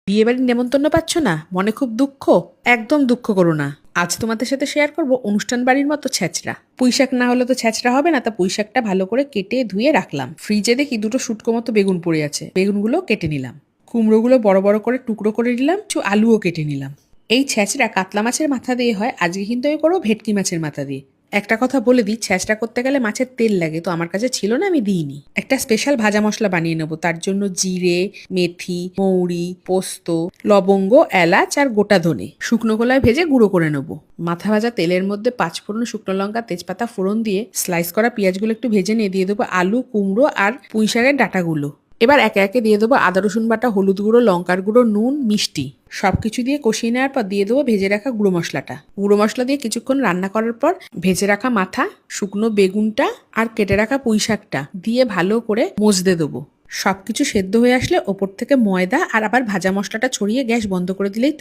বিয়ে বাড়ির নেমন্তন্ন পাচ্ছ না, মনে খুব দুঃখ? একদম দুঃখ করো না। আজ তোমাদের সাথে শেয়ার করব অনুষ্ঠান বাড়ির মতো ছ্যাঁচড়া। পুঁইশাক না হলে তো ছ্যাঁচড়া হবে না, তা পুঁইশাকটা ভালো করে কেটে ধুয়ে রাখলাম। ফ্রিজে দেখি দুটো শুটকো মতো বেগুন পড়ে আছে, বেগুনগুলো কেটে নিলাম। কুমড়োগুলো বড় বড় করে টুকরো করে নিলাম, কিছু আলুও কেটে নিলাম। এই ছ্যাঁচড়া কাতলা মাছের মাথা দিয়ে হয়, আজকে কিন্তু আমি করবো ভেটকি মাছের মাথা দিয়ে। একটা কথা বলে দিই, ছ্যাঁচড়া করতে গেলে মাছের তেল লাগে, তো আমার কাছে ছিল না, আমি দিইনি। একটা স্পেশাল ভাজা মশলা বানিয়ে নেবো, তার জন্য জিরে, মেথি, মৌরি, পোস্ত, লবঙ্গ, এলাচ আর গোটা ধনে শুকনো কলায় ভেজে গুঁড়ো করে নেবো। মাথা ভাজা তেলের মধ্যে পাঁচফোড়ন, শুকনো লঙ্কা, তেজপাতা ফোড়ন দিয়ে স্লাইস করা পেঁয়াজগুলো একটু ভেজে নিয়ে দিয়ে দেবো আলু, কুমড়ো আর পুঁইশাকের ডাঁটাগুলো। এবার একে একে দিয়ে দেবো আদা রসুন বাটা, হলুদ গুঁড়ো, লঙ্কার গুঁড়ো, নুন, মিষ্টি। সবকিছু দিয়ে কষিয়ে নেওয়ার পর দিয়ে দেবো ভেজে রাখা গুঁড়ো মশলাটা। গুঁড়ো মশলা দিয়ে কিছুক্ষণ রান্না করার পর ভেজে রাখা মাথা, শুকনো বেগুনটা আর কেটে রাখা পুঁইশাকটা দিয়ে ভালো করে মজতে দেবো। সবকিছু সেদ্ধ হয়ে আসলে ওপর থেকে ময়দা আর আবার ভাজা মশলাটা ছড়িয়ে গ্যাস বন্ধ করে দিলেই